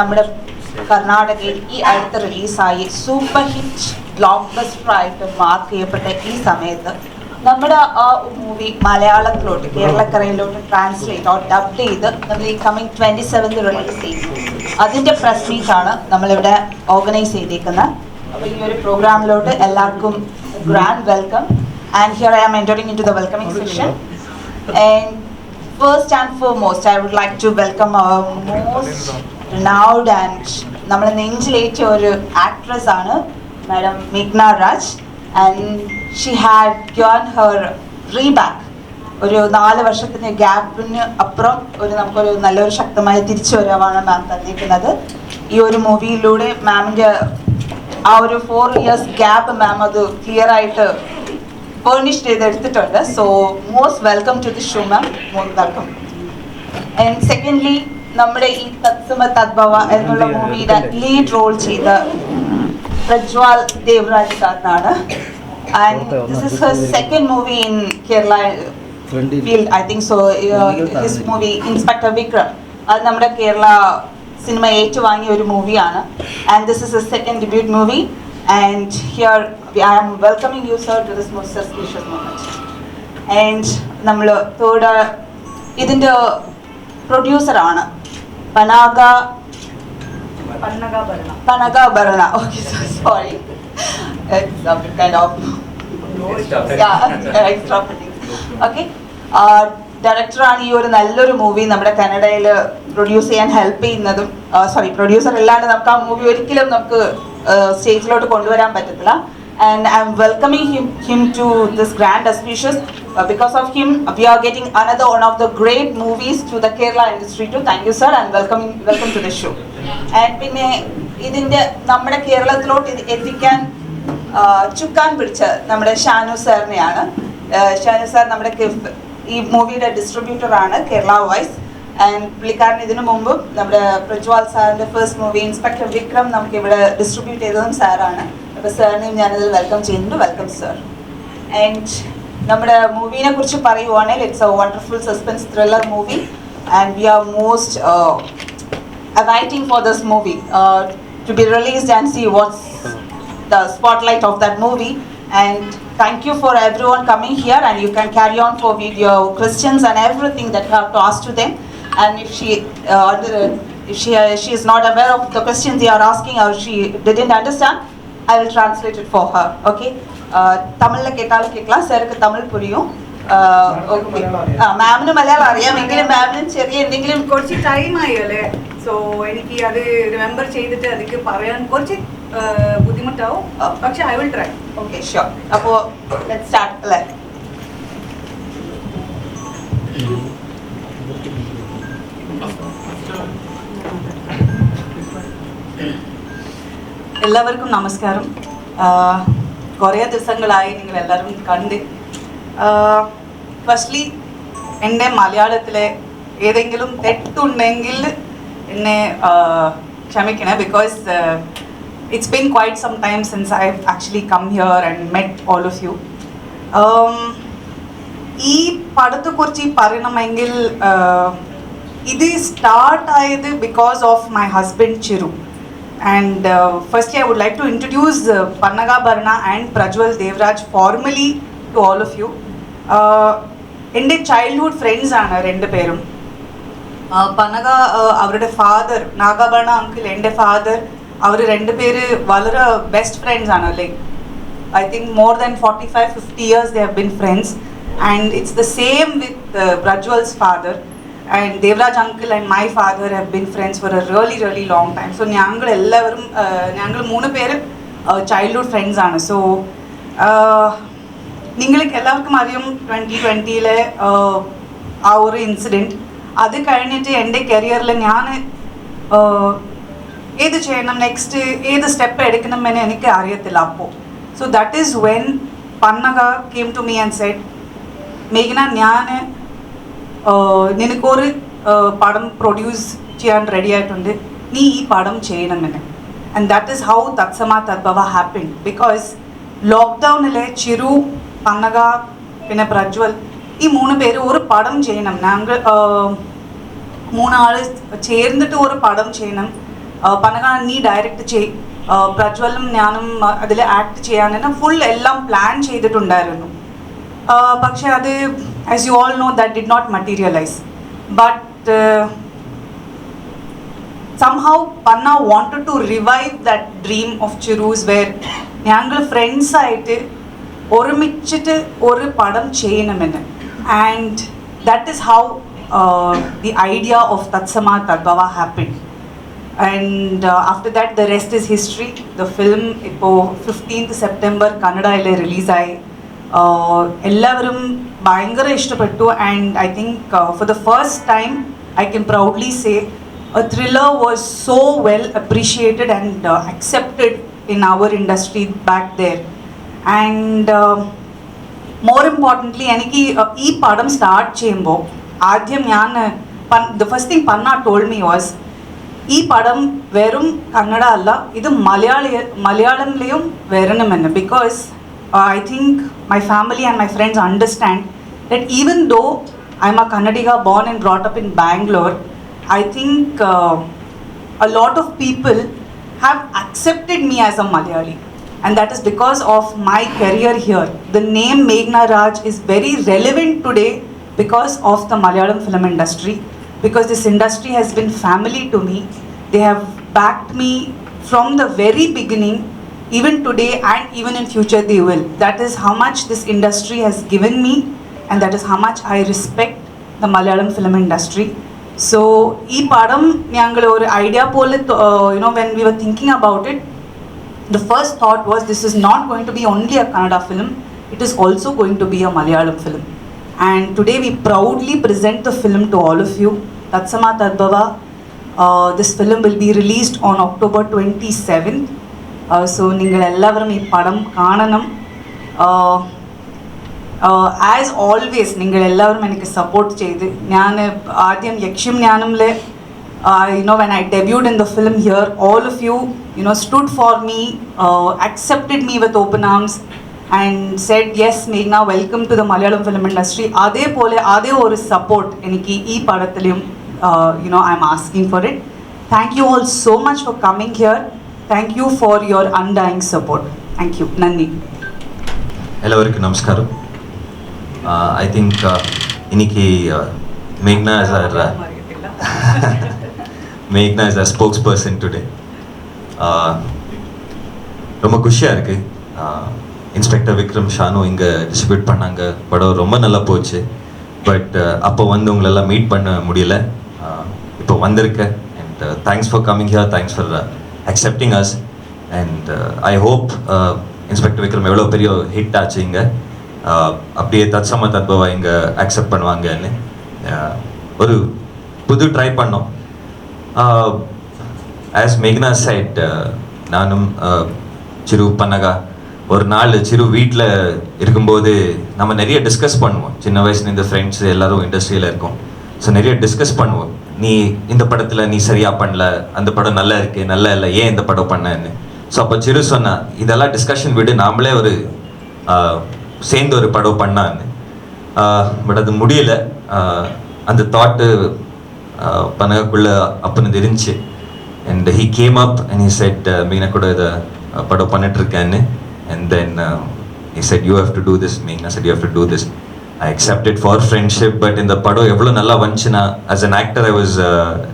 നമ്മുടെ കർണാടകയിൽ ഈ അടുത്ത് റിലീസായി സൂപ്പർ ഹിറ്റ് ബ്ലോക്ക് ബസ്റ്ററായിട്ട് മാർക്ക് ചെയ്യപ്പെട്ട ഈ സമയത്ത് നമ്മുടെ ആ മൂവി മലയാളത്തിലോട്ട് കേരളക്കരയിലോട്ട് ട്രാൻസ്ലേറ്റ് ഓർ ഡബ് ചെയ്ത് നമ്മൾ ഈ കമ്മിങ് 27th റിലീസ് ചെയ്യും. അതിൻ്റെ പ്രസ് മീറ്റാണ് നമ്മളിവിടെ ഓർഗനൈസ് ചെയ്തിരിക്കുന്നത്. അപ്പോൾ ഈ ഒരു പ്രോഗ്രാമിലോട്ട് എല്ലാവർക്കും grand welcome. And here I am entering in to the welcoming section. And first and foremost I would like to welcome our most renowned and നമ്മൾ നെഞ്ചിലേറ്റ ഒരു ആക്ട്രസ് ആണ് മാഡം മേഘ്ന Raj. And she had given her rebirth. ഒരു 4 വർഷത്തിന് ഗ്യാപ്പിന് അപ്പുറം നമുക്കൊരു നല്ലൊരു ശക്തമായ തിരിച്ചു വരവാണ് മാം തന്നിരിക്കുന്നത്. ഈ ഒരു മൂവിയിലൂടെ മാമിൻ്റെ ആ ഒരു 4 years ഗ്യാപ്പ് മാം അത് ക്ലിയർ ആയിട്ട് ഫേർണിഷ് ചെയ്തെടുത്തിട്ടുണ്ട്. So most welcome to the show ma'am, most welcome. And secondly നമ്മുടെ ഈ തത്സമ തദ്ഭവ എന്നുള്ള മൂവിയുടെ ലീഡ് റോൾ ചെയ്ത Prajwal Devaraj സാറിനാണ്. And this is her second movie in Kerala field, I think so. His movie Inspector Vikram, അത് നമ്മുടെ Kerala cinema ഏറ്റുവാങ്ങിയ ഒരു മൂവിയാണ്. And this is his second debut movie. And here I am welcoming you sir to this most auspicious moment. And നമ്മൾ third ഇതിൻ്റെ പ്രൊഡ്യൂസറാണ് Pannaga Bharana. Okay, so sorry. It's a bit kind of extra fitting. Okay. ഡയറക്ടറാണ് ഈ ഒരു നല്ലൊരു movie നമ്മുടെ കന്നഡയിൽ produce ചെയ്യാൻ help ചെയ്യുന്നതും. Producer ഇല്ലാണ്ട് നമുക്ക് ആ മൂവി ഒരിക്കലും നമുക്ക് സ്റ്റേജിലോട്ട് കൊണ്ടുവരാൻ പറ്റത്തില്ല. And I'm welcoming him to this grand auspicious. Because of him, we are getting another one of the great movies to the Kerala industry too. Thank you, sir, and welcome to the show. And പിന്നെ ഇതിൻ്റെ നമ്മുടെ കേരളത്തിലോട്ട് എത്തിക്കാൻ ചുക്കാൻ പിടിച്ച നമ്മുടെ Shanu സാറിനെയാണ്. Shanu sir നമ്മുടെ ഈ മൂവിയുടെ ഡിസ്ട്രിബ്യൂട്ടറാണ് കേരള വൈസ്. ആൻഡ് പുള്ളിക്കാരൻ ഇതിനു മുമ്പ് നമ്മുടെ പ്രജ്വാൽ സാറിൻ്റെ ഫസ്റ്റ് മൂവി ഇൻസ്പെക്ടർ വിക്രം നമുക്ക് ഇവിടെ ഡിസ്ട്രിബ്യൂട്ട് ചെയ്തതും സാറാണ്. അപ്പോൾ സാറിനെയും ഞാനിതിൽ വെൽക്കം ചെയ്യുന്നുണ്ട്. Welcome sir. ആൻഡ് നമ്മുടെ മൂവിനെ കുറിച്ച് പറയുവാണെങ്കിൽ it's A wonderful suspense thriller movie. And we are most awaiting for this movie to be released and see what's the spotlight of that movie. And thank you for everyone coming here, and you can carry on for video questions and everything that you have to ask to them. And if she is not aware of the questions they are asking or she didn't understand, I will translate it for her. Okay. Tamil la kettaal kekla sir ku Tamil puriyum. Okay. മാമിന് മലയാളം അറിയാമെങ്കിലും മാമിന് ചെറിയ എന്തെങ്കിലും കുറച്ച് time ആയല്ലേ. So എനിക്ക് അത് remember ചെയ്തിട്ട് അതിക്ക് പറയാൻ കുറച്ച് ബുദ്ധിമുട്ടാവും. പക്ഷെ I will try. Okay sure. അപ്പോൾ ലെറ്റ്സ് സ്റ്റാർട്ട് അല്ലേ. എല്ലാവർക്കും നമസ്കാരം. കുറേ ദിവസങ്ങളായി നിങ്ങൾ എല്ലാവരും കണ്ട്. ഫസ്റ്റ്ലി എൻ്റെ മലയാളത്തിലെ ഏതെങ്കിലും തെറ്റുണ്ടെങ്കിൽ എന്നെ ക്ഷമിക്കണേ. Because it's been quite some time since I have actually come here and met all of you. ഈ പടത്തെക്കുറിച്ച് പറയണമെങ്കിൽ ഇത് സ്റ്റാർട്ടായത് because of my husband Chiru. And firstly, I would like to introduce Pannaga Bharana and Prajwal Devaraj formally to all of you. എൻ്റെ childhood friends ആണ് രണ്ട് പേരും. പനക അവരുടെ ഫാദർ നാഗാഭരണ അങ്കിൾ, എൻ്റെ ഫാദർ, അവർ രണ്ട് പേര് വളരെ ബെസ്റ്റ് ഫ്രണ്ട്സ് ആണ്. Like I think more than 45-50 years they have been friends. And it's the same with Prajwal's father. And Devaraj uncle and my father have been friends for a really long time. So ഞങ്ങൾ എല്ലാവരും ഞങ്ങൾ 3 പേര് childhood friends ആണ്. So നിങ്ങൾക്ക് എല്ലാവർക്കും അറിയും 2020 ആ ഒരു ഇൻസിഡൻറ്റ്. അത് കഴിഞ്ഞിട്ട് എൻ്റെ കരിയറിൽ ഞാൻ ഏത് ചെയ്യണം, നെക്സ്റ്റ് ഏത് സ്റ്റെപ്പ് എടുക്കണമെന്ന് എനിക്ക് അറിയത്തില്ല അപ്പോൾ. So that is when Pannaga came to me and said, മേഘന, ഞാൻ നിനക്കൊരു പടം പ്രൊഡ്യൂസ് ചെയ്യാൻ റെഡി ആയിട്ടുണ്ട്, നീ ഈ പടം ചെയ്യണമെന്ന്. And that is how Tatsama Tadbhava happen. Because ലോക്ക്ഡൗണിൽ ചിരു, പന്നക, പിന്നെ പ്രജ്വൽ, ഈ 3 പേര് ഒരു പടം ചെയ്യണം. ഞങ്ങൾ 3 ആൾ ചേർന്നിട്ട് ഒരു പടം ചെയ്യണം. Pannaga nee direct chey Prajwalam njanam adile act cheyanana full ellam plan cheyidittundarunnu. പക്ഷേ അത് as you all know that did not materialize. But somehow Panna wanted to revive that dream of Chiru's where ഞങ്ങൾ friends ആയിട്ട് ഒരുമിച്ചിട്ട് ഒരു പടം ചെയ്യണമെന്ന്. And that is how the idea of Tatsama Tadbhava happened. And after that the rest is history. The film ഇപ്പോൾ 15th September കന്നഡയിലെ റിലീസായി. എല്ലാവരും ഭയങ്കര ഇഷ്ടപ്പെട്ടു. And I think for the first time I can proudly say a thriller was so well appreciated and accepted in our industry back there. And more importantly എനിക്ക് ഈ പടം start ചെയ്യുമ്പോൾ ആദ്യം ഞാൻ the first thing Panna told me was ഈ പടം വെറും കന്നഡ അല്ല, ഇത് മലയാളത്തിലെയും വരണമെന്ന്. Because I think my family and my friends understand that even though I'm a Kannadiga born and brought up in Bangalore, I think a lot of people have accepted me as a Malayali, and that is because of my career here. The name Meghana Raj is very relevant today because of the Malayalam film industry, because this industry has been family to me. They have backed me from the very beginning. Even today and even in future they will. That is how much this industry has given me, and that is how much I respect the Malayalam film industry. So ee padam njangal oru idea pole when we were thinking about it, the first thought was this is not going to be only a Kannada film, it is also going to be a Malayalam film. And today we proudly present the film to all of you. Tatsama Tadbhava. This film will be released on October 27th. So നിങ്ങൾ എല്ലാവരും ഈ പടം കാണണം. As always നിങ്ങൾ എല്ലാവരും എനിക്ക് support ചെയ്ത്. ഞാൻ ആദ്യം യക്ഷ്യം ജ്ഞാനമിലെ when I debuted in the film here, all of you stood for me, accepted me with open arms and said yes Meghna, welcome to the Malayalam film industry. അതേപോലെ അതേ ഒരു support എനിക്ക് ഈ പടത്തിലും I'm asking for it. Thank you all so much for coming here. Thank you for your undying support. Thank you. Nandi. എല്ലാവർക്കും നമസ്കാരം. I think இன்னைக்கு Meghna is our spokesperson today. ரொம்ப குஷியாக இருக்குது. இன்ஸ்பெக்டர் விக்ரம் ஷானு இங்கே டிஸ்ட்ரிபியூட் பண்ணாங்க. படம் ரொம்ப நல்லா போச்சு. பட் அப்போ வந்து உங்களெல்லாம் மீட் பண்ண முடியல. இப்போ வந்திருக்கேன். And thanks for coming here. Thanks for accepting us, and I hope inspector Vikram எவ்வளோ பெரிய ஹிட் ஆச்சு இங்கே, அப்படியே தத்சமா தத்பவா இங்கே அக்செப்ட் பண்ணுவாங்கன்னு ஒரு புது ட்ரை பண்ணோம். ஆஸ் மேக்னா சைட், நானும் சிறு பன்னகா ஒரு நாள் சிறு வீட்டில் இருக்கும்போது நம்ம நிறைய டிஸ்கஸ் பண்ணுவோம். சின்ன வயசுல இந்த ஃப்ரெண்ட்ஸ் எல்லோரும் இண்டஸ்ட்ரியில் இருக்கோம். ஸோ நிறைய டிஸ்கஸ் பண்ணுவோம். நீ இந்த படத்தில் நீ சரியாக பண்ணல, அந்த படம் நல்லா இருக்குது, நல்லா இல்லை, ஏன் இந்த படம் பண்ணேன்னு. ஸோ அப்போ சிறு சொன்னா இதெல்லாம் டிஸ்கஷன் விடு, நாமளே ஒரு சேர்ந்து ஒரு படம் பண்ணான்னு. பட் அது முடியல. அந்த தாட்டு பனகக்குள்ளே அப்போன்னு இருந்துச்சு. And he came up and he said Meena கூட இதை படம் பண்ணிட்டுருக்கேன்னு. And then he said you have to do this. Meena said you have to do this. I accepted for friendship, but in the pado evlo nalla vanchina, as an actor I was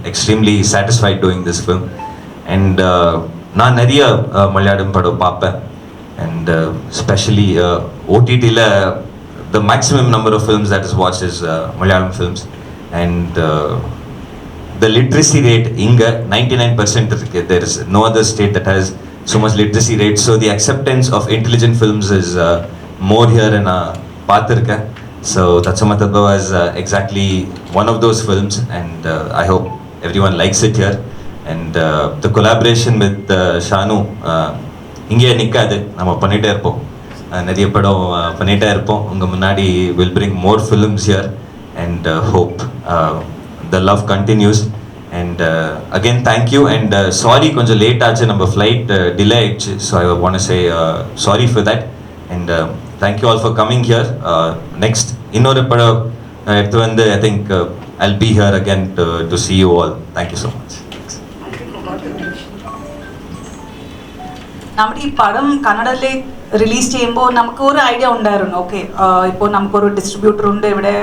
extremely satisfied doing this film. And na nariya Malayalam pado paapen, and especially OTT la the maximum number of films that is watched is Malayalam films. And the literacy rate inga 99% irukku. There is no other state that has so much literacy rate, so the acceptance of intelligent films is more here in paathirken. So Tatsama Tadbhava is exactly one of those films, and I hope everyone likes it here. And the collaboration with Shanu இங்கே நிற்காது, நம்ம பண்ணிகிட்டே இருப்போம். நிறைய படம் பண்ணிகிட்டே இருப்போம். உங்கள் முன்னாடி will bring more films here, and hope the love continues. And again thank you, and sorry கொஞ்சம் லேட் ஆச்சு, நம்ம ஃப்ளைட் டிலே ஆயிடுச்சு. So I want to say sorry for that, and thank you all for coming here. Next இன்னொரு படம் எடுத்து வந்து I think I'll be here again to see you all. Thank you so much. നമ്മുടെ ഈ പടം കന്നഡയിൽ release ചെയ്യുമ്പോൾ നമുക്ക് ഒരു ഐഡിയ ഉണ്ടായിരുന്നു. ഓക്കെ, ഇപ്പോൾ നമുക്കൊരു ഡിസ്ട്രിബ്യൂട്ടർ ഉണ്ട് ഇവിടെ,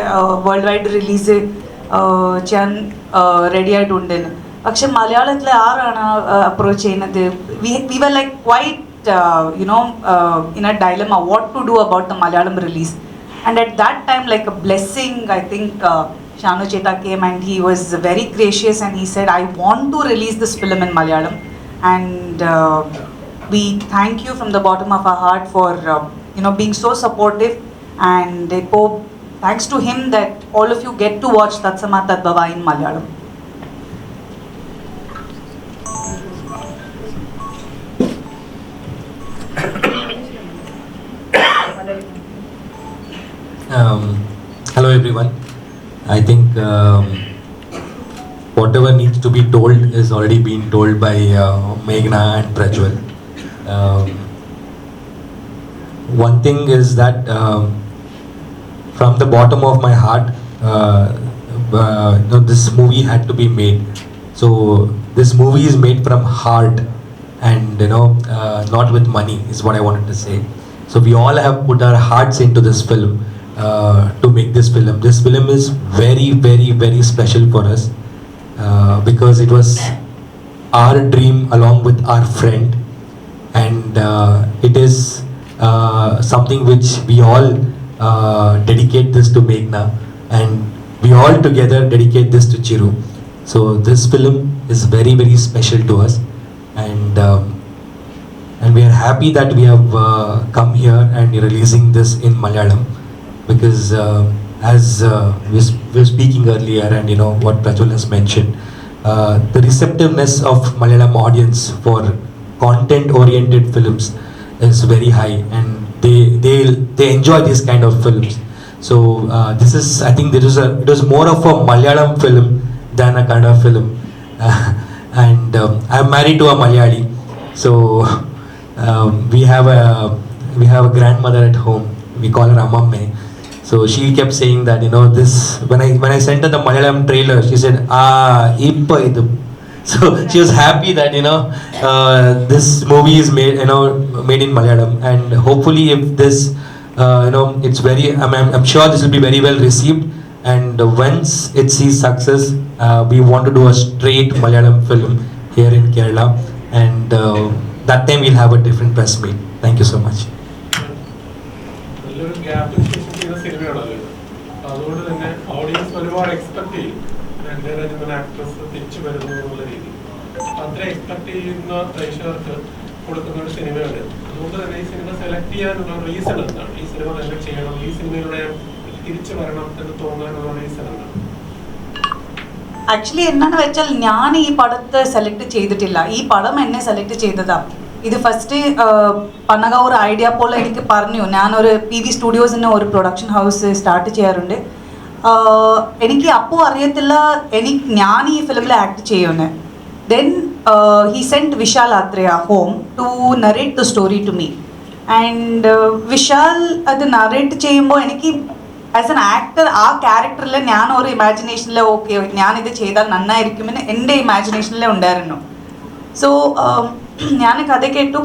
വേൾഡ് വൈഡ് റിലീസ് ചെയ്യാൻ റെഡി ആയിട്ടുണ്ടെന്ന്. പക്ഷെ മലയാളത്തിൽ ആരാണ് അപ്രോച്ച് ചെയ്യുന്നത്? We were like quite in a dilemma what to do about the Malayalam release. And at that time, like a blessing, I think Shanu Cheta came and he was very gracious and he said, I want to release this film in Malayalam. And we thank you from the bottom of our heart for being so supportive. And thanks to him that all of you get to watch Tatsama Tadbhava in Malayalam. Hello everyone. I think whatever needs to be told is already been told by Meghana and Prajwal. One thing is that from the bottom of my heart, this movie had to be made. So this movie is made from heart and not with money is what I wanted to say. So we all have put our hearts into this film to make this film. This film is very, very, very special for us because it was our dream along with our friend, and it is something which we all dedicate this to Meghna, and we all together dedicate this to Chiru. So this film is very, very special to us, and we are happy that we have come here and releasing this in Malayalam, because as we were speaking earlier and what Prajwal has mentioned, the receptiveness of Malayalam audience for content oriented films is very high, and they enjoy these kind of films. So this is, I think it was more of a Malayalam film than a Kannada film. And I'm married to a Malayali, so we have a grandmother at home. We call her Amamme. So she kept saying that this, when I sent her the Malayalam trailer, she said ippa idu. So she was happy that this movie is made made in Malayalam, and hopefully if this it's very, I'm sure this will be very well received, and once it sees success, we want to do a straight Malayalam film here in Kerala, and that time we'll have a different press meet. Thank you so much. സിനിമയാണല്ലോ, അതുകൊണ്ട് തന്നെ audience ഒരുപാട് expect ചെയ്യും actress തിരിച്ചു വരുന്നു എന്നുള്ള രീതി. അത്ര expect ചെയ്യുന്ന പ്രേക്ഷകർക്ക് കൊടുക്കുന്ന ഒരു സിനിമയാണ്. അതുകൊണ്ട് തന്നെ ഈ സിനിമ സെലക്ട് ചെയ്യാനുള്ള റീസൺ എന്താണ്? ഈ സിനിമ തന്നെ ചെയ്യണം, ഈ സിനിമയുടെ തിരിച്ചു വരണം എന്ന് തോന്നാനുള്ള റീസൺ എന്താണ്? ആക്ച്വലി എന്താണെന്ന് വെച്ചാൽ ഞാൻ ഈ പടത്തെ സെലക്ട് ചെയ്തിട്ടില്ല, ഈ പടം എന്നെ സെലക്ട് ചെയ്തതാണ്. ഇത് ഫസ്റ്റ് പന്നക ഒരു ഐഡിയ പോലെ എനിക്ക് പറഞ്ഞു, ഞാനൊരു PV സ്റ്റുഡിയോസിന് ഒരു പ്രൊഡക്ഷൻ ഹൗസ് സ്റ്റാർട്ട് ചെയ്യാറുണ്ട്. എനിക്ക് അപ്പോൾ അറിയത്തില്ല ഞാൻ ഈ ഫിലിമിൽ ആക്ട് ചെയ്യുമെന്ന്. ദെൻ ഹി സെൻറ്റ് വിശാൽ അത്രയ home to narrate the story to me, and Vishal അത് നറേറ്റ് ചെയ്യുമ്പോൾ എനിക്ക് ആസ് എൻ ആക്ടർ ആ ക്യാരക്ടറിൽ ഞാൻ ഒരു ഇമാജിനേഷനിൽ ഓക്കെ ഞാനിത് ചെയ്താൽ നന്നായിരിക്കുമെന്ന് എൻ്റെ ഇമാജിനേഷനിൽ ഉണ്ടായിരുന്നു. സോ ഞാൻ കഥ കേട്ടു,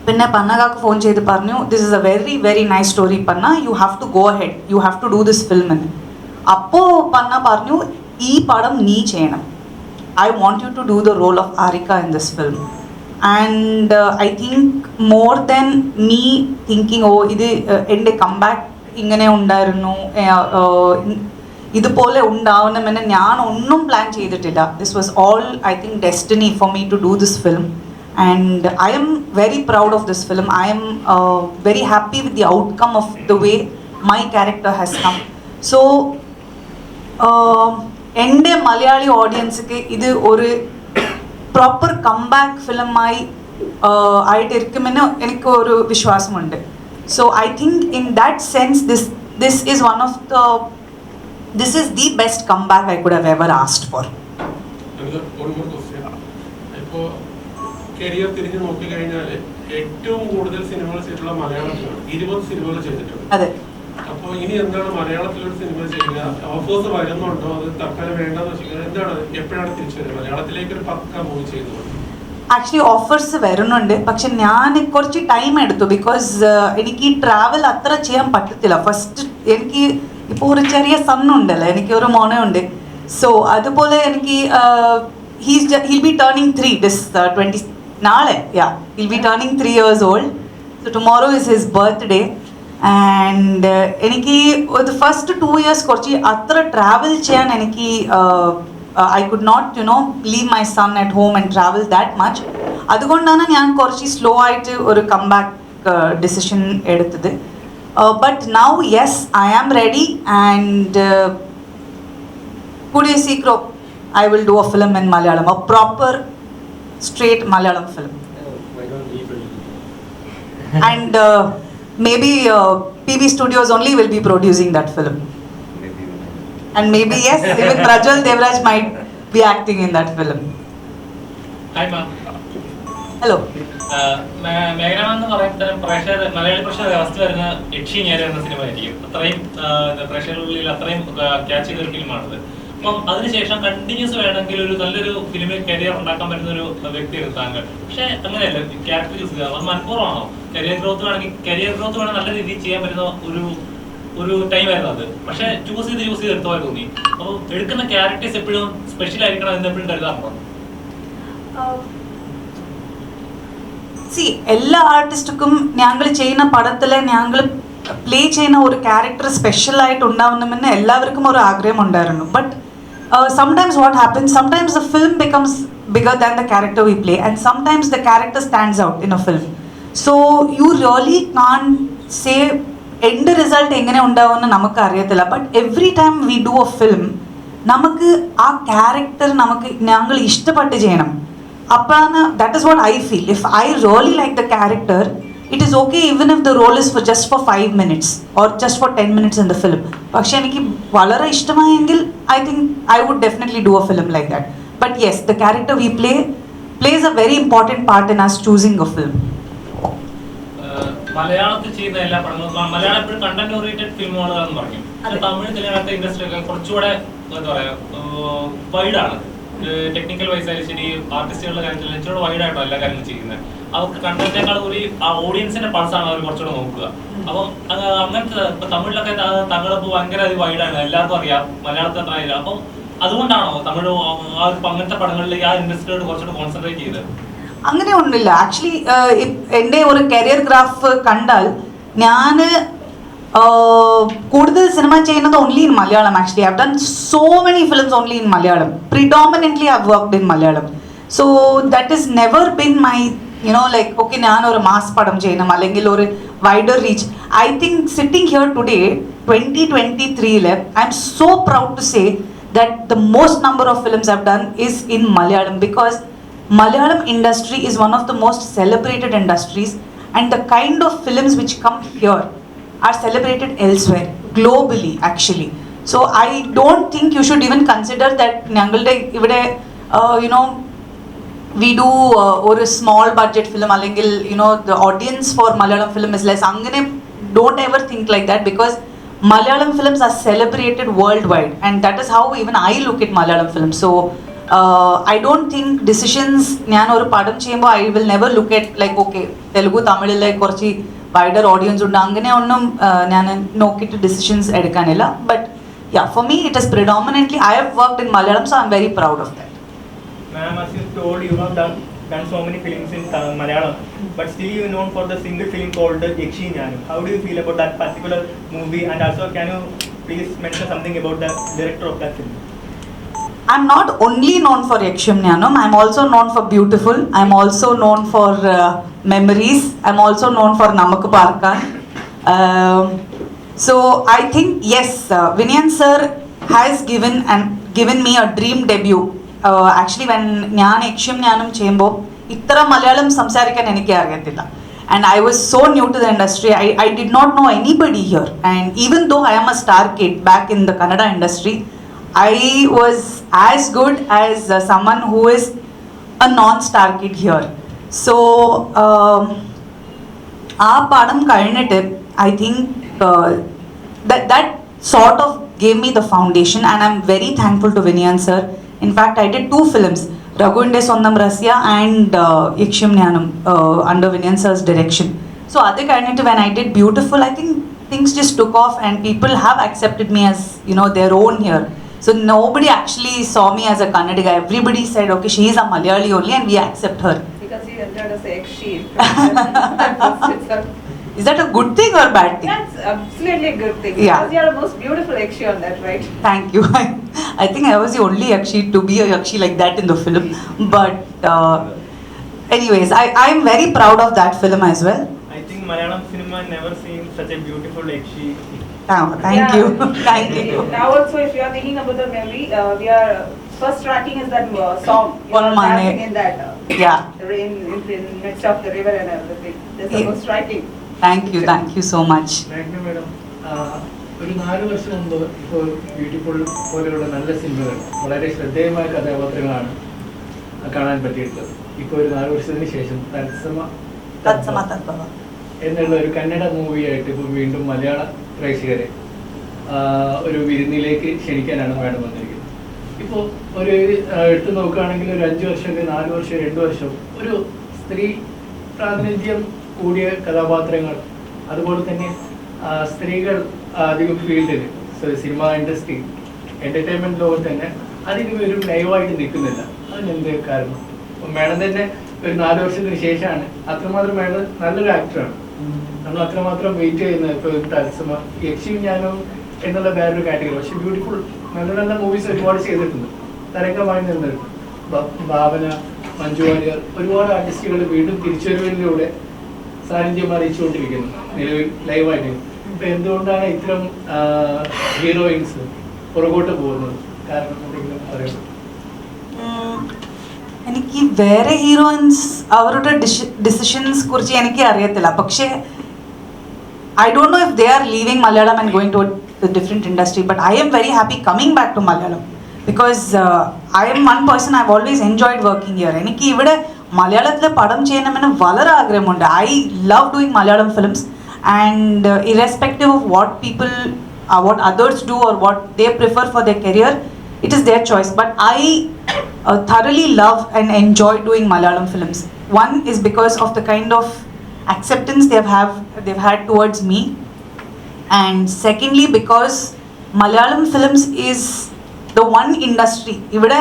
പിന്നെ പന്നകാക്ക് ഫോൺ ചെയ്ത് പറഞ്ഞു, this is a very very nice story Panna, you have to go head, you have to do this film എന്ന്. അപ്പോൾ പന്ന പറഞ്ഞു, ഈ പടം നീ ചെയ്യണം, I want you to do the role of ആരിക in this film. And I think more than me thinking ഇത് എൻ്റെ കംബാക്ക് ഇങ്ങനെ ഉണ്ടായിരുന്നു, ഇതുപോലെ ഉണ്ടാവണമെന്ന് ഞാൻ ഒന്നും പ്ലാൻ ചെയ്തിട്ടില്ല. This was all I think destiny for me to do this film, and I am very proud of this film. I am very happy with the outcome of the way my character has come. So എൻ്റെ മലയാളി ഓഡിയൻസിക്ക് ഇത് ഒരു proper comeback ഫിലിമായി ആയിട്ടിരിക്കുമെന്ന് എനിക്ക് ഒരു വിശ്വാസമുണ്ട്. So I think in that sense this is one of this is the best comeback I could have ever asked for. Career തിരിഞ്ഞു നോക്കിക്കഴിഞ്ഞാൽ ഏറ്റവും കൂടുതൽ സിനിമകൾ ചെയ്തിട്ടുള്ള മലയാളത്തിലാണ്, 20 സിനിമകൾ ചെയ്തിട്ടുണ്ട്. അതെ. അപ്പോൾ ഇനി എന്താണ് മലയാളത്തിലൊരു സിനിമ ചെയ്യുക? ഓഫേഴ്സ് വരുന്നുണ്ടോ? അത് തൽക്കാലം വേണ്ടെന്ന് വെച്ചാൽ എന്താണ്, എപ്പോഴാണ് തിരിച്ചു വരുന്നത്? മലയാളത്തിലേക്ക് ഒരു പക്ക മൂവി ചെയ്തത് ആക്ച്വലി ഓഫേഴ്സ് വരുന്നുണ്ട്, പക്ഷെ ഞാൻ കുറച്ച് ടൈം എടുത്തു ബിക്കോസ് എനിക്ക് ഈ ട്രാവൽ അത്ര ചെയ്യാൻ പറ്റത്തില്ല. ഫസ്റ്റ് എനിക്ക് ഇപ്പോൾ ഒരു ചെറിയ സണ്ണുണ്ടല്ലോ, എനിക്ക് ഒരു മോനുണ്ട്. സോ അതുപോലെ എനിക്ക് he'll be turning 3 this 20 നാളെ, he'll be turning 3 years old. So tomorrow is his birthday. And എനിക്ക് ഒരു ഫസ്റ്റ് 2 years കുറച്ച് അത്ര ട്രാവൽ ചെയ്യാൻ എനിക്ക് I could not, leave my son at home and travel that much. അതുകൊണ്ടാണ് ഞാൻ കുറച്ച് സ്ലോ ആയിട്ട് ഒരു കംബാക്ക് ഡിസിഷൻ എടുത്തത്. But now, yes, I am ready, and കൂടിയ സീക്രം I will do a film in Malayalam, a proper, straight Malayalam film. And maybe PB Studios only will be producing that film. And maybe, yes, even Prajwal Devaraj might be acting in that film. Hi, ma'am. Hello. മേഘന എന്ന് പറയുന്നത് മലയാളി പ്രേക്ഷകർ first വരുന്ന യക്ഷി ഞാനും എന്ന cinema ആയിരിക്കും. അത്രയും പ്രേക്ഷകർക്കുള്ളിൽ അത്രയും catch ചെയ്ത ഒരു ഫിലിമാണത്. അപ്പം അതിനുശേഷം കണ്ടിന്യൂസ് വേണമെങ്കിൽ ഒരു നല്ലൊരു ഫിലിമിൽ കരിയർ ഉണ്ടാക്കാൻ പറ്റുന്ന ഒരു വ്യക്തിയാണ് താങ്കൾ. പക്ഷെ അങ്ങനെയല്ല, ക്യാരക്ടർ ചൂസ് ചെയ്യുക അത് മനഃപൂർവ്വമാണോ? കരിയർ ഗ്രോത്ത് വേണം നല്ല രീതിയിൽ ചെയ്യാൻ പറ്റുന്ന ഒരു ടൈമായിരുന്നു അത്. പക്ഷെ ചൂസ് ചെയ്ത് എടുത്ത പോലെ തോന്നി. അപ്പോൾ എടുക്കുന്ന ക്യാരക്ടേഴ്സ് എപ്പോഴും സ്പെഷ്യൽ ആയിരിക്കണം എന്ന് എപ്പോഴും കരുതാറുണ്ടോ? എല്ലാ ആർട്ടിസ്റ്റുക്കും ഞങ്ങൾ ചെയ്യുന്ന പടത്തിൽ ഞങ്ങൾ പ്ലേ ചെയ്യുന്ന ഒരു ക്യാരക്ടർ സ്പെഷ്യലായിട്ട് ഉണ്ടാവണമെന്ന് എല്ലാവർക്കും ഒരു ആഗ്രഹം ഉണ്ടായിരുന്നു. But sometimes what happens, sometimes the film becomes bigger than the character we play, and sometimes the character stands out in a film. So you really can't say end result എങ്ങനെ ഉണ്ടാവുമെന്ന് നമുക്ക് അറിയത്തില്ല. But every time we do A film നമുക്ക് ആ character ഞങ്ങൾ ഇഷ്ടപ്പെട്ട് ചെയ്യണം. അപ്പോഴാണ് that is what I feel. If I really like the character, it is okay even if the role is just for 5 minutes or just for 10 minutes in the film. പക്ഷെ എനിക്ക് വളരെ ഇഷ്ടമായെങ്കിൽ I think I would definitely do a film like that. But yes, the character we play plays a very important part in us choosing a film. മലയാളത്തിൽ ചെയ്യുന്ന എല്ലാ പടങ്ങളും മലയാളം എപ്പോഴും content oriented ഫിലിമുകളാണെന്ന് പറയും. തമിഴ് തെലുങ്ക് ഇൻഡസ്ട്രി ഒക്കെ കുറച്ചുകൂടെ എന്താ പറയാ വൈഡാണ്. ടെക്നിക്കൽ വൈസ് ആയാലും ശരി, ആർട്ടിസ്റ്റുകളുടെ കാര്യത്തിൽ കുറച്ചുകൂടെ വൈഡായിട്ടോ എല്ലാ കാര്യങ്ങളും ചെയ്യുന്നത്. അവർക്ക് കണ്ടന്റിനേക്കാൾ കൂടി ആ ഓഡിയൻസിന്റെ പൾസാണ് അവർ കുറച്ചുകൂടെ നോക്കുക. അപ്പം അങ്ങനത്തെ ഇപ്പൊ തമിഴിലൊക്കെ തങ്ങളിപ്പോ ഭയങ്കര വൈഡാണ്, എല്ലാവർക്കും അറിയാം. മലയാളത്തിൽ അത്ര അറിയില്ല. അപ്പം അതുകൊണ്ടാണോ തമിഴ് അങ്ങനത്തെ പടങ്ങളിലേക്ക് ആ ഇൻഡസ്ട്രിയോട് കുറച്ചുകൂടെ കോൺസെൻട്രേറ്റ് ചെയ്തത്? അങ്ങനെ ഒന്നുമില്ല. ആക്ച്വലി എൻ്റെ ഒരു കരിയർ ഗ്രാഫ് കണ്ടാൽ ഞാൻ കൂടുതൽ സിനിമ ചെയ്യുന്നത് only in Malayalam. Actually I have done so many films only in Malayalam. Predominantly I have worked in Malayalam. So that is never been my like okay ഞാനൊരു മാസ് പടം ചെയ്യണം അല്ലെങ്കിൽ ഒരു wider reach. I think sitting here today 2023 I am so proud to say that the most number of films I've done is in Malayalam, because Malayalam industry is one of the most celebrated industries, and the kind of films which come here are celebrated elsewhere globally actually. So I don't think you should even consider that njangalde ivide we do or a small budget film allengil the audience for Malayalam film is less. Angane don't ever think like that, because Malayalam films are celebrated worldwide, and that is how even I look at Malayalam films. So I don't think decisions njan oru padam cheyumbo I will never look at like okay Telugu Tamil korchi wider audience undu angane onnum njan nokkittu decisions edukkanilla. But yeah, for me it is predominantly I have worked in Malayalam, so I am very proud of that. Ma'am, as you told, you have done so many films in Malayalam, but still you are known for the single film called Yakshi Nyanam. How do you feel about that particular movie? And also, can you please mention something about the director of that film? I'm not only known for Yakshim Nyanam, I'm also known for Beautiful. I'm also known for Memories. I'm also known for Namakku Parkan. So I think yes, Vinyan sir has given me a dream debut. Actually when ഞാൻ യക്ഷ്യം ഞാനും ചെയ്യുമ്പോൾ ഇത്ര മലയാളം സംസാരിക്കാൻ എനിക്ക് അറിയത്തില്ല. And I was so new to the industry. I did not know anybody here. And even though I am a star kid back in the Kannada industry, I was as good as someone who is a non-star kid here. So ആ പടം കഴിഞ്ഞിട്ട് I think that sort of gave me the foundation, and I'm very thankful to Vinyan sir. In fact, I did 2 films. Raghunde Sondam Rasya and Ikshim Nyanam under Vinyan sir's direction. So Adi Karnittu, when I did Beautiful, I think things just took off and people have accepted me as, you know, their own here. So nobody actually saw me as a Kannadiga. Everybody said, okay, she is a Malayali only and we accept her. Because you entered as a ex-sheep. Is that a good thing or bad thing? That's absolutely a good thing. Yeah. Because you are the most beautiful Yakshi on that, right? Thank you. I think I was the only Yakshi to be a Yakshi like that in the film. But anyways, I am very proud of that film as well. I think Malayalam cinema never seen such a beautiful Ekshi. Thank you. Thank you. Now also, if you are thinking about the movie, we are first tracking is that song. You On are Mane. dancing in that Yeah. rain in midst of the river and everything. That's the Yeah. most striking. Thank you so much. Magna madam ഒരു 4 വർഷം മുമ്പ് ഇപ്പോൾ beautiful പോലെയുള്ള നല്ല സിനിമകൾ വളരെ ശ്രദ്ധേയമായ കഥാപാത്രങ്ങളാണ് കാണാൻ പറ്റിയിട്ടുള്ളത്. ഇപ്പോൾ ഒരു 4 വർഷത്തിന് ശേഷം Tatsama Tadbhava. എന്നുള്ള ഒരു കന്നഡ മൂവിയായിട്ട് ഇപ്പോൾ വീണ്ടും മലയാള പ്രേക്ഷകരെ ഒരു വിരുന്നിലേക്ക് ക്ഷണിക്കാനാണ് മാഡം വന്നിരിക്കുന്നത്. ഇപ്പോൾ ഒരു എടുത്തു നോക്കുകയാണെങ്കിൽ ഒരു 5 വർഷം 4 വർഷം 2 വർഷം ഒരു സ്ത്രീ പ്രാതിനിധ്യം കൂടിയ കഥാപാത്രങ്ങൾ, അതുപോലെ തന്നെ സ്ത്രീകൾ അധികം ഫീൽഡിൽ സിനിമ ഇൻഡസ്ട്രി എൻ്റർടൈൻമെൻറ്റ് ലോകത്ത് തന്നെ അധികം ഒരു ലൈവായിട്ട് നിൽക്കുന്നില്ല. അതിനെന്ത് കാരണം? മാഡം തന്നെ ഒരു 4 വർഷത്തിന് ശേഷമാണ്, അത്രമാത്രം മാഡം നല്ലൊരു ആക്ടറാണ്, നമ്മൾ അത്രമാത്രം വെയിറ്റ് ചെയ്യുന്നത്. ഇപ്പോൾ തത്സമ യക്ഷിയും ഞാനും എന്നുള്ള വേറൊരു കാറ്റഗറി, പക്ഷെ ബ്യൂട്ടിഫുൾ നല്ല നല്ല മൂവീസ് ഒരുപാട് ചെയ്തിട്ടുണ്ട്. തരംഗമായി നിന്നിട്ടുണ്ട്. ഭാവന, മഞ്ജു വാര്യർ, ഒരുപാട് ആർട്ടിസ്റ്റുകൾ വീണ്ടും തിരിച്ചുവരവിലൂടെ സാന്നിധ്യം അറിയിച്ചുകൊണ്ടിരിക്കുന്നു നിലവിൽ ലൈവായിട്ട്. ഇപ്പം എന്തുകൊണ്ടാണ് ഇത്തരം ഹീറോയിൻസ് പുറകോട്ട് പോകുന്നത്? കാരണം എന്തെങ്കിലും പറയുന്നത്? എനിക്ക് വേറെ ഹീറോയിൻസ് അവരുടെ ഡിസിഷൻസ് കുറിച്ച് എനിക്ക് അറിയത്തില്ല. പക്ഷേ I don't know if they are leaving Malayalam and going to a different industry, but I am very happy coming back to Malayalam because I am one person, I've always enjoyed working here. എനിക്ക് ഇവിടെ മലയാളത്തിലെ പടം ചെയ്യണമെന്ന് വളരെ ആഗ്രഹമുണ്ട്. I love doing Malayalam films and irrespective of what people, what others do or what they prefer for their career, it is their choice. But I thoroughly love and enjoy doing Malayalam films. One is because of the kind of acceptance they've had towards me, and secondly because Malayalam films is the one industry ivide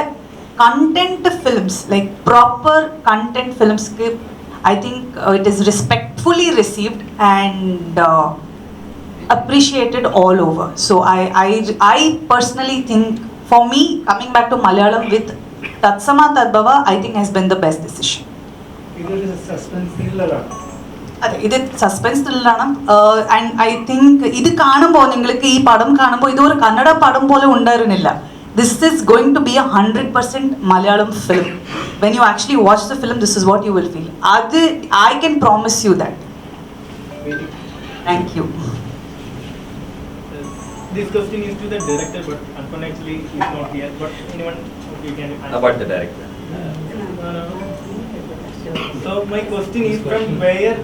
content films, like proper content films, I think it is respectfully received and appreciated all over. So I personally think for me coming back to Malayalam with Tatsama Tadbhava I think has been the best decision. ഇതൊരു suspense ത്രില്ലറാണ്. അതെ, ഇത് suspense ത്രില്ലറാണ്. And I think ഇത് കാണുമ്പോൾ നിങ്ങൾക്ക് ഈ പടം കാണുമ്പോൾ ഇതൊരു കന്നഡ പടം പോലെ ഉണ്ടായിരുന്നില്ല. This is going to be a 100% Malayalam film. When you actually watch the film, this is what you will feel. I can promise you that. Thank you. This question is to the director, but unfortunately he is not here. But anyone you can answer. About the director. So my question is from where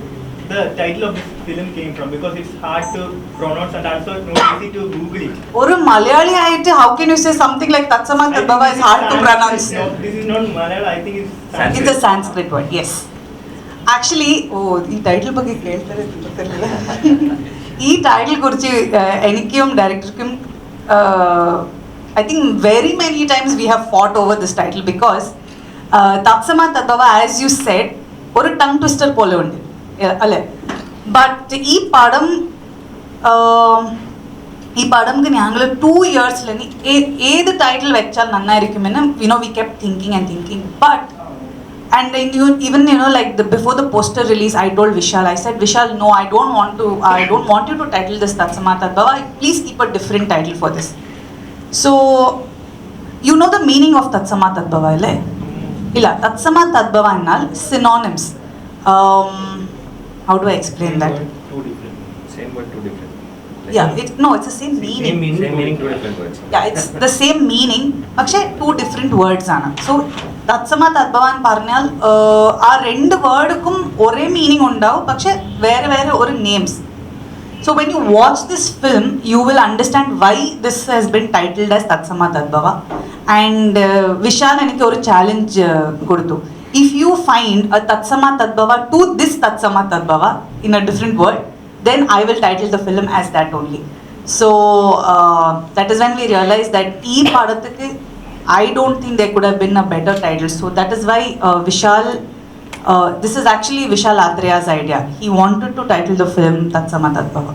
the title of this film came from, because it's hard to pronounce and also not easy to Google it. ഒരു മലയാളി ആയിട്ട് how can you say something like Tatsama Tadbhava is hard to pronounce? No, this is not Malayalam. I think it's Sanskrit. It's a Sanskrit word, yes. Actually, ഈ title ಬಗ್ಗೆ കേൾತಾರೆ ಗೊತ್ತಿಲ್ಲ. ഈ title കുറിച്ച് എനിക്കും ഡയറക്ടർക്കും I think very many times we have fought over this title because Tatsama Tadbhava, as you said, ഒരു tongue twister പോലെ ഉണ്ട് അല്ലേ? ബട്ട് ഈ പടംക്ക് ഞങ്ങൾ 2 years ഏത് ടൈറ്റിൽ വെച്ചാൽ നന്നായിരിക്കുമെന്ന് we kept thinking but and even like before the poster release I told Vishal, I said, Vishal, no, I don't want you to title this Tatsama Tadbhava, please keep a different title for this. So you know the meaning of Tatsama Tadbhava alle? Illa, Tatsama Tadbhava ennal synonyms. How do I explain that? Same word, two different. Yeah, it's the same meaning. Same meaning, two different words. Yeah, it's the same meaning, പക്ഷേ 2 different words ആണ്. So Tatsama Tadbhava എന്ന് പറഞ്ഞാൽ ആ 2 വേർഡുക്കും ഒരേ meaning ഉണ്ടാവും, പക്ഷെ വേറെ വേറെ ഒരു names. So when you watch this film, you will understand why this has been titled as Tatsama Tadbhava. And Vishal എനിക്ക് ഒരു challenge കൊടുത്തു. If you find a Tatsama Tadbhava to this Tatsama Tadbhava in a different word, then I will title the film as that only. So that is when we realized that ee padathu I don't think there could have been a better title. So that is why Vishal, this is actually Vishal Atreya's idea. He wanted to title the film Tatsama Tadbhava.